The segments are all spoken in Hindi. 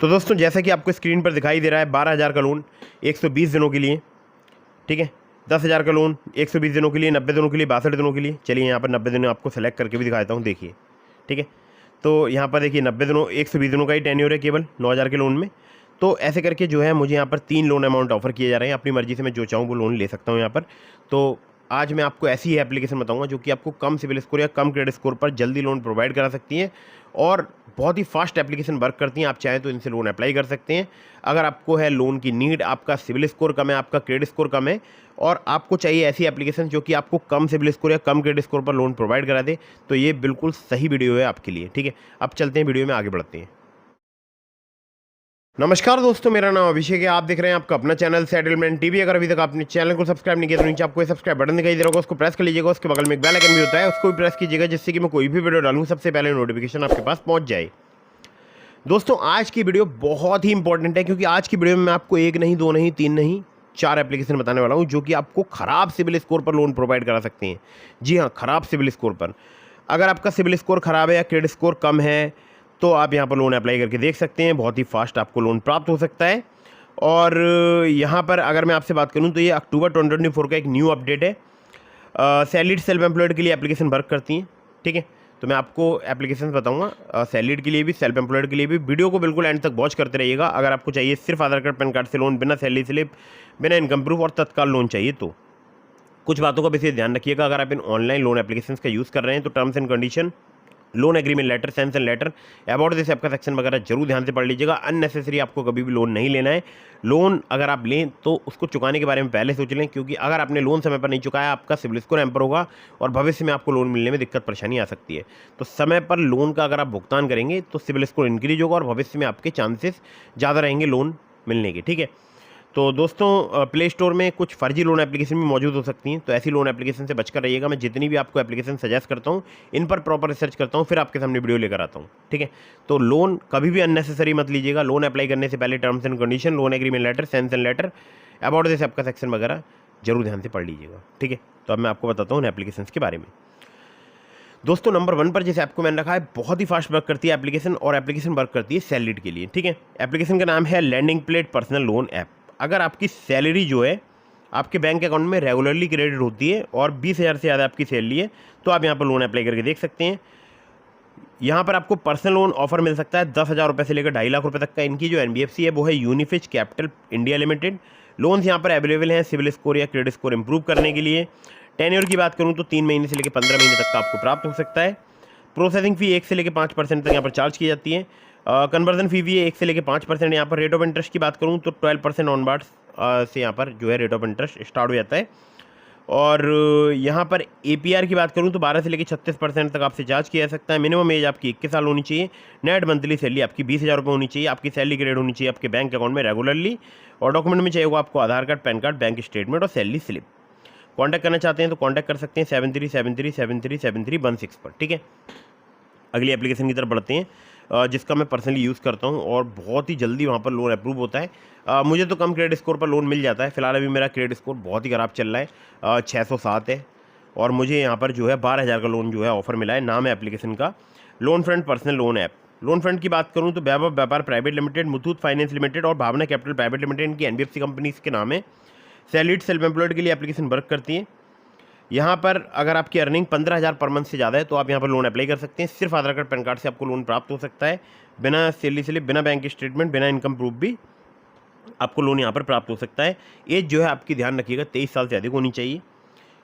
तो दोस्तों जैसा कि आपको स्क्रीन पर दिखाई दे रहा है 12,000 का लोन 120 दिनों के लिए, ठीक है। 10,000 का लोन 120 दिनों के लिए, 90 दिनों के लिए, 62 दिनों के लिए। चलिए यहाँ पर 90 दिनों आपको सेलेक्ट करके भी दिखाता हूँ, देखिए, ठीक है। तो यहाँ पर देखिए 90 दिनों 120 दिनों का ही टेन्योर है केवल 9,000 के लोन में। तो ऐसे करके जो है मुझे यहाँ पर 3 लोन अमाउंट ऑफर किए जा रहे हैं। अपनी मर्जी से मैं जो चाहूँ वो लोन ले सकता हूँ यहाँ पर। तो आज मैं आपको ऐसी ही एप्लीकेशन बताऊंगा जो कि आपको कम सिविल स्कोर या कम क्रेडिट स्कोर पर जल्दी लोन प्रोवाइड करा सकती है और बहुत ही फास्ट एप्लीकेशन वर्क करती हैं। आप चाहें तो इनसे लोन अप्लाई कर सकते हैं। अगर आपको है लोन की नीड, आपका सिविल स्कोर कम है, आपका क्रेडिट स्कोर कम है और आपको चाहिए ऐसी एप्लीकेशन जो कि आपको कम सिविल स्कोर या कम क्रेडिट स्कोर पर लोन प्रोवाइड करा दे, तो ये बिल्कुल सही वीडियो है आपके लिए, ठीक है। अब चलते हैं वीडियो में, आगे बढ़ते हैं। नमस्कार दोस्तों, मेरा नाम अभिषेक है। आप देख रहे हैं आपका अपना चैनल सेटलमेंट टीवी। अगर अभी तक आपने चैनल को सब्सक्राइब नहीं किया तो नीचे आपको सब्सक्राइब बटन दिखाई दे रहा होगा, उसको प्रेस कर लीजिएगा। उसके बगल में एक बेल आइकन भी होता है, उसको भी प्रेस कीजिएगा जिससे कि मैं कोई भी वीडियो डालूं सबसे पहले नोटिफिकेशन आपके पास पहुंच जाए। दोस्तों आज की वीडियो बहुत ही इंपॉर्टेंट है क्योंकि आज की वीडियो में मैं आपको 1 नहीं 2 नहीं 3 नहीं 4 एप्लीकेशन बताने वाला हूं जो कि आपको खराब सिविल स्कोर पर लोन प्रोवाइड करा सकते हैं। जी हाँ, खराब सिविल स्कोर पर। अगर आपका सिविल स्कोर खराब है या क्रेडिट स्कोर कम है तो आप यहाँ पर लोन अप्लाई करके देख सकते हैं। बहुत ही फास्ट आपको लोन प्राप्त हो सकता है। और यहाँ पर अगर मैं आपसे बात करूँ तो ये अक्टूबर 2024 का एक न्यू अपडेट है। सैलरीड सेल्फ एम्प्लॉयड के लिए एप्लीकेशन वर्क करती हैं, ठीक है। तो मैं आपको एप्लीकेशन बताऊंगा सैलरीड के लिए भी, सेल्फ एम्प्लॉयड के लिए भी। वीडियो को बिल्कुल एंड तक वॉच करते रहिएगा। अगर आपको चाहिए सिर्फ आधार कार्ड पैन कार्ड से लोन, बिना सैलरी स्लिप, बिना इनकम प्रूफ और तत्काल लोन चाहिए तो कुछ बातों का विशेष ध्यान रखिएगा। अगर आप इन ऑनलाइन लोन एप्लीकेशन का यूज़ कर रहे हैं तो terms and condition, loan agreement letter, sanction letter, about this app का सेक्शन वगैरह जरूर ध्यान से पढ़ लीजिएगा। अननेसेसरी आपको कभी भी लोन नहीं लेना है। लोन अगर आप लें तो उसको चुकाने के बारे में पहले सोच लें, क्योंकि अगर आपने लोन समय पर नहीं चुकाया आपका सिविल स्कोर हैम्पर होगा और भविष्य में आपको लोन मिलने में दिक्कत परेशानी आ सकती है। तो समय पर लोन का अगर आप भुगतान करेंगे तो सिविल स्कोर इंक्रीज होगा और भविष्य में आपके चांसेस ज़्यादा रहेंगे लोन मिलने के, ठीक है। तो दोस्तों प्ले स्टोर में कुछ फर्जी लोन एप्लीकेशन भी मौजूद हो सकती हैं, तो ऐसी लोन एप्लीकेशन से बचकर रहिएगा। मैं जितनी भी आपको एप्लीकेशन सजेस्ट करता हूं इन पर प्रॉपर रिसर्च करता हूं, फिर आपके सामने वीडियो लेकर आता हूं, ठीक है। तो लोन कभी भी अननेसेसरी मत लीजिएगा। लोन अप्लाई करने से पहले terms and condition, loan agreement letter, sanction letter, about this app का सेक्शन वगैरह जरूर ध्यान से पढ़ लीजिएगा, ठीक है। तो अब मैं आपको बताता हूँ उन एप्लीकेशन के बारे में। दोस्तों नंबर 1 पर जिस ऐप को मैंने रखा है, बहुत ही फास्ट वर्क करती है एप्लीकेशन और एप्लीकेशन वर्क करती है सैलरीड के लिए, ठीक है। एप्लीकेशन का नाम है lending plate personal loan app. अगर आपकी सैलरी जो है आपके बैंक अकाउंट में रेगुलरली क्रेडिट होती है और 20,000 से ज़्यादा आपकी सैलरी है तो आप यहाँ पर लोन अप्लाई करके देख सकते हैं। यहाँ पर आपको पर्सनल लोन ऑफर मिल सकता है 10,000 रुपये से लेकर 2.5 लाख रुपये तक का। इनकी जो NBFC है वो है यूनिफिज कैपिटल इंडिया लिमिटेड। लोन्स यहाँ पर अवेलेबल हैं सिविल स्कोर या क्रेडिट स्कोर इंप्रूव करने के लिए। टेन्योर की बात करूँ तो 3 महीने से लेकर 15 महीने तक का आपको प्राप्त हो सकता है। प्रोसेसिंग फ़ी 1 से लेकर 5% तक यहाँ पर चार्ज की जाती है। कन्वर्जन फी भी है 1 से लेकर 5%। यहाँ पर रेट ऑफ इंटरेस्ट की बात करूँ तो 12% ऑन बार्ड्स से यहाँ पर जो है रेट ऑफ इंटरेस्ट स्टार्ट हो जाता है। और यहाँ पर APR की बात करूँ तो 12 से लेकर 36% तक आपसे चार्ज किया जा सकता है। मिनिमम एज आपकी 21 साल होनी चाहिए। नेट मंथली सैलरी आपकी 20,000 रुपये होनी चाहिए। आपकी सैलरी क्रेडिट होनी चाहिए आपके बैंक अकाउंट में रेगुलरली। और डॉक्यूमेंट में चाहिए होगा आपको Aadhaar card, PAN card, bank statement और सैलरी स्लिप। कॉन्टैक्ट करना चाहते हैं तो कॉन्टैक्ट कर सकते हैं 73737373 पर, ठीक है। अगली एप्लीकेशन की तरफ बढ़ते हैं जिसका मैं पर्सनली यूज़ करता हूं और बहुत ही जल्दी वहां पर लोन अप्रूव होता है। मुझे तो कम क्रेडिट स्कोर पर लोन मिल जाता है। फिलहाल अभी मेरा क्रेडिट स्कोर बहुत ही ख़राब चल रहा है, 607 है और मुझे यहां पर जो है 12,000 का लोन जो है ऑफर मिला है। नाम है एप्लीकेशन का loan front personal loan app. Loan front की बात करूँ तो वैभव व्यापार private limited, Muthoot finance limited और भावना कैपिटल प्राइवेट लिमिटेड इनकी NBFC कंपनीज के नाम है। सैलरीड सेल्फ एम्प्लॉयड के लिए एप्लीकेशन वर्क करती है। यहाँ पर अगर आपकी अर्निंग 15,000 पर मंथ से ज़्यादा है तो आप यहाँ पर लोन अप्लाई कर सकते हैं। सिर्फ आधार कार्ड पैन कार्ड से आपको लोन प्राप्त हो सकता है, बिना सैलरी स्लिप, बिना बैंक स्टेटमेंट, बिना इनकम प्रूफ भी आपको लोन यहाँ पर प्राप्त हो सकता है। एज जो है आपकी ध्यान रखिएगा 23 साल से अधिक होनी चाहिए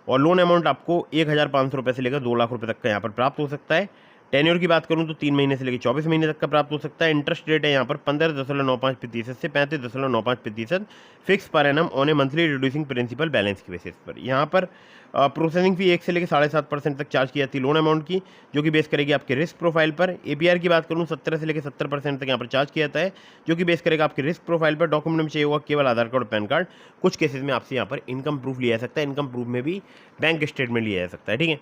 और लोन अमाउंट आपको 1,500 रुपये से लेकर 2 लाख रुपये तक का यहाँ पर प्राप्त हो सकता है। टेन्योर की बात करूँ तो 3 महीने से लेकर 24 महीने तक का प्राप्त हो सकता है। इंटरेस्ट रेट है यहाँ पर 15.95% से 35.95% फिक्स पर annum on a monthly reducing principal balance की बेसिस पर। यहाँ पर प्रोसेसिंग फी 1 से लेकर 7.5% तक चार्ज की जाती है लोन अमाउंट की, जो कि बेस करेगी आपके रिस्क प्रोफाइल पर। APR की बात करूँ 17 से लेकर 70% तक यहाँ पर चार्ज किया जाता है, जो कि बेस करेगा आपके रिस्क प्रोफाइल पर। डॉक्यूमेंट में चाहिए होगा केवल आधार कार्ड और पैन कार्ड। कुछ केसेस में आपसे यहाँ पर इनकम प्रूफ लिया जा सकता है, इनकम प्रूफ में भी बैंक स्टेटमेंट लिया जा सकता है, ठीक है।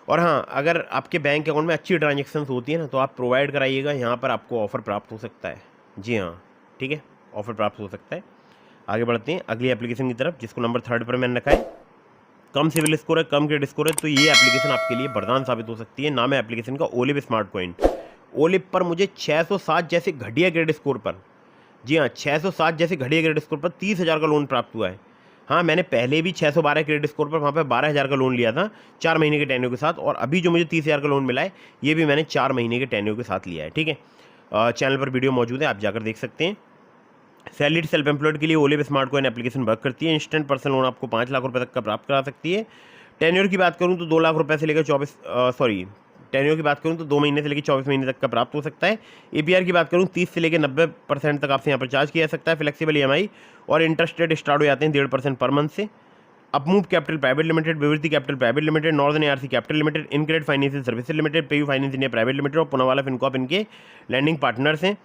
और हाँ, अगर आपके बैंक अकाउंट में अच्छी ट्रांजेक्शन होती है ना तो आप प्रोवाइड कराइएगा, यहाँ पर आपको ऑफर प्राप्त हो सकता है। जी हाँ, ठीक है, ऑफर प्राप्त हो सकता है। आगे बढ़ते हैं अगली एप्लीकेशन की तरफ जिसको नंबर 3 पर मैंने रखा है। कम सिविल स्कोर है, कम क्रेडिट स्कोर है तो ये एप्लीकेशन आपके लिए वरदान साबित हो सकती है। नाम है एप्लीकेशन का ओलिव स्मार्ट कॉइन। ओलिप पर मुझे 607 जैसे घटिया क्रेडिट स्कोर पर, जी हाँ 607 जैसे घटिया क्रेडिट स्कोर पर 30,000 का लोन प्राप्त हुआ है। हाँ, मैंने पहले भी 612 क्रेडिट स्कोर पर वहाँ पे 12,000 का लोन लिया था 4 महीने के टेन्योर के साथ, और अभी जो मुझे 30,000 का लोन मिला है ये भी मैंने 4 महीने के टेन्योर के साथ लिया है। ठीक है, चैनल पर वीडियो मौजूद है, आप जाकर देख सकते हैं। सैलरीड सेल्फ एम्प्लॉयड के लिए ओलिप स्मार्ट कॉइन एप्लीकेशन वर्क करती है। इंस्टेंट पर्सनल लोन आपको 5 लाख रुपए तक का प्राप्त करा सकती है। टेन्योर की बात करूँ तो 2 लाख रुपए से लेकर टेन्योर की बात करूँ तो 2 महीने से लेकर 24 महीने तक का प्राप्त हो सकता है। एपीआर की बात करूँ 30 से लेकर 90% तक आपसे यहाँ पर चार्ज किया जा सकता है। फ्लेक्सिबल ईएमआई और इंटरेस्ट रेट स्टार्ट हो जाते हैं 1.5% पर मंथ से। Upmove capital private limited, Vivriti capital private limited, northern ARC capital limited, InCred financial services limited, PayU finance India private limited और पुनावाला फिनकॉर्प इनके लैंडिंग पार्टनर्स हैं।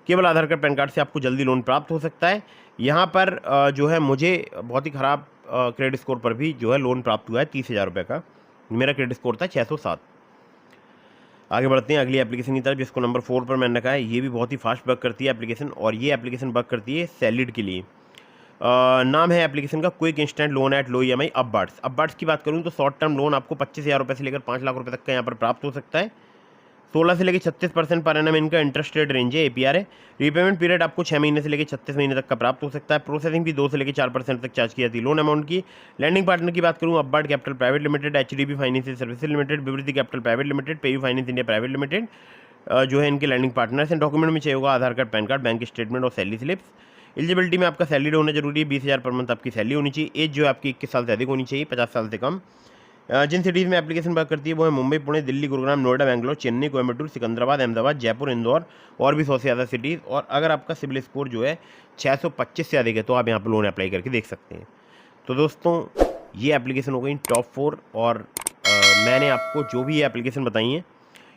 केवल आधार कार्ड पैन कार्ड से आपको जल्दी लोन प्राप्त हो सकता है। यहाँ पर जो है मुझे बहुत ही ख़राब क्रेडिट स्कोर पर भी जो है लोन प्राप्त हुआ है 30,000 रुपये का। मेरा क्रेडिट स्कोर था 607। आगे बढ़ते हैं अगली एप्लीकेशन की तरफ, जिसको नंबर 4 पर मैंने रखा है। ये भी बहुत ही फास्ट वर्क करती है एप्लीकेशन, और ये एप्लीकेशन वर्क करती है सैलरीड के लिए। नाम है एप्लीकेशन का quick instant loan at low EMI Upwards. Upwards की बात करूँ तो शॉर्ट टर्म लोन आपको 25,000 रुपये से लेकर 5 लाख रुपये तक का यहाँ पर प्राप्त हो सकता है। 16 से लेकर 36% पर एनम इनका इंटरेस्ट रेट रेंज है, एपीआर है। रीपेमेंट पीरियड आपको 6 महीने से लेकर 36 महीने तक का प्राप्त हो सकता है। प्रोसेसिंग भी 2 से लेकर 4% तक चार्ज की जाती है लोन अमाउंट की। लैंडिंग पार्टनर की बात करूँ Upward capital private limited, HDB financial services limited, Vivriti capital private limited, PayU finance India private limited जो है इनके लैंडिंग पार्टनर्स हैं। डॉक्यूमेंट में चाहिए होगा Aadhaar card, PAN card, bank statement और सैलरी स्लिप्स। एलिजिबिलिटी में आपका सैलरी होना जरूरी है, 20,000 पर मंथ आपकी सैलरी होनी चाहिए। एज जो है आपकी 21 साल से अधिक होनी चाहिए, 50 साल से कम। जिन सिटीज़ में एप्लीकेशन वर्क करती है वो है मुंबई, पुणे, दिल्ली, गुरुग्राम, नोएडा, बेंगलोर, चेन्नई, कोयम्बटूर, सिकंदराबाद, अहमदाबाद, जयपुर, इंदौर और भी 100 से ज़्यादा सिटीज़। और अगर आपका सिबिल स्कोर जो है 625 से अधिक है तो आप यहाँ पर लोन अप्लाई करके देख सकते हैं। तो दोस्तों ये एप्लीकेशन हो गई टॉप 4, और मैंने आपको जो भी ये एप्लीकेशन बताई हैं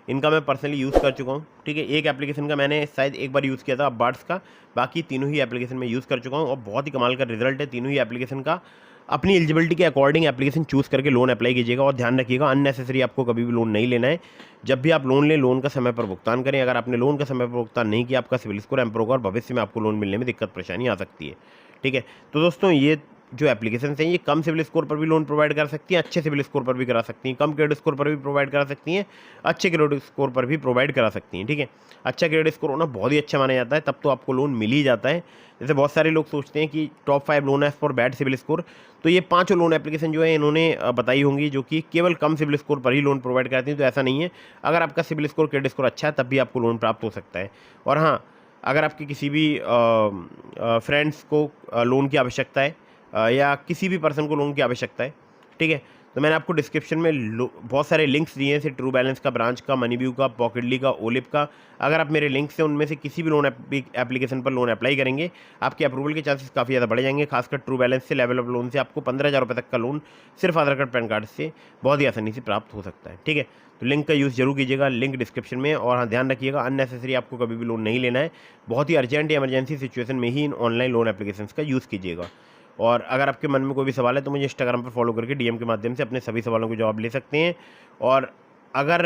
इनका मैं पर्सनली यूज़ कर चुका हूँ। ठीक है, एक एप्लीकेशन का मैंने शायद एक बार यूज़ किया था अपबार्ट्स का, बाकी तीनों ही एप्लीकेशन में यूज़ कर चुका हूँ और बहुत ही कमाल का रिजल्ट है तीनों ही एप्लीकेशन का। अपनी एलिजिबिलिटी के अकॉर्डिंग एप्लीकेशन चूज़ करके लोन अप्लाई कीजिएगा, और ध्यान रखिएगा अननेसेसरी आपको कभी भी लोन नहीं लेना है। जब भी आप लोन लें लोन का समय पर भुगतान करें। अगर आपने लोन का समय पर भुगतान नहीं किया आपका सिबिल स्कोर इम्प्रूव होगा और भविष्य में आपको लोन मिलने में दिक्कत परेशानी आ सकती है। ठीक है, तो दोस्तों ये जो एप्लीकेशन हैं ये कम सिबिल स्कोर पर भी लोन प्रोवाइड कर सकती हैं, अच्छे सिबिल स्कोर पर भी करा सकती हैं, कम क्रेडिट स्कोर पर भी प्रोवाइड करा सकती हैं, अच्छे क्रेडिट स्कोर पर भी प्रोवाइड करा सकती हैं। ठीक है, अच्छा क्रेडिट स्कोर होना बहुत ही अच्छा माना जाता है, तब तो आपको लोन मिल ही जाता है। जैसे बहुत सारे लोग सोचते हैं कि टॉप 5 लोन है फॉर बैड सिबिल स्कोर, तो ये 5 लोन एप्लीकेशन जो है इन्होंने बताई होंगी जो कि केवल कम सिबिल स्कोर पर ही लोन प्रोवाइड कराती हैं। तो ऐसा नहीं है, अगर आपका सिबिल स्कोर क्रेडिट स्कोर अच्छा है तब भी आपको लोन प्राप्त हो सकता है। और हाँ, अगर आपके किसी भी फ्रेंड्स को लोन की आवश्यकता है या किसी भी पर्सन को लोन की आवश्यकता है, ठीक है, तो मैंने आपको डिस्क्रिप्शन में बहुत सारे लिंक्स दिए हैं, जैसे ट्रू बैलेंस का, ब्रांच का, मनीव्यू का, पॉकेटली का, ओलिप का। अगर आप मेरे लिंक से उनमें से किसी भी लोन एप्लीकेशन पर लोन अप्लाई करेंगे आपके अप्रूवल के चांसेस काफ़ी ज़्यादा बढ़ जाएंगे। खासकर ट्रू बैलेंस से, लेवल ऑफ लोन से आपको 15,000 रुपये तक का लोन सिर्फ आधार कार्ड, पैन कार्ड से बहुत ही आसानी से प्राप्त हो सकता है। ठीक है, तो लिंक का यूज़ जरूर कीजिएगा, लिंक डिस्क्रिप्शन में। और हाँ, ध्यान रखिएगा अननेसेसरी आपको कभी भी लोन नहीं लेना है, बहुत ही अर्जेंट या इमरजेंसी सिचुएशन में ही इन ऑनलाइन लोन एप्लीकेशन का यूज़ कीजिएगा। और अगर आपके मन में कोई भी सवाल है तो मुझे इंस्टाग्राम पर फॉलो करके डीएम के माध्यम से अपने सभी सवालों के जवाब ले सकते हैं। और अगर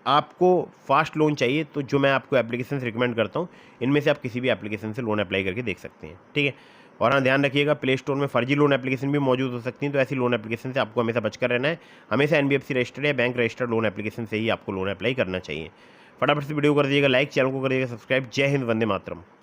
आपको फास्ट लोन चाहिए तो जो मैं आपको एप्लीकेशन रिकमेंड करता हूँ इनमें से आप किसी भी एप्लीकेशन से लोन अप्लाई करके देख सकते हैं। ठीक है, और हाँ ध्यान रखिएगा प्ले स्टोर में फर्जी लोन एप्लीकेशन भी मौजूद हो सकती हैं, तो ऐसी लोन एप्लीकेशन से आपको हमेशा बचकर रहना है। हमेशा एनबीएफसी रजिस्टर्ड या बैंक रजिस्टर्ड लोन एप्लीकेशन से ही आपको लोन अप्लाई करना चाहिए। फटाफट से वीडियो कर दीजिएगा लाइक, चैनल को कर दीजिएगा सब्सक्राइब। जय हिंद, वंदे मातरम।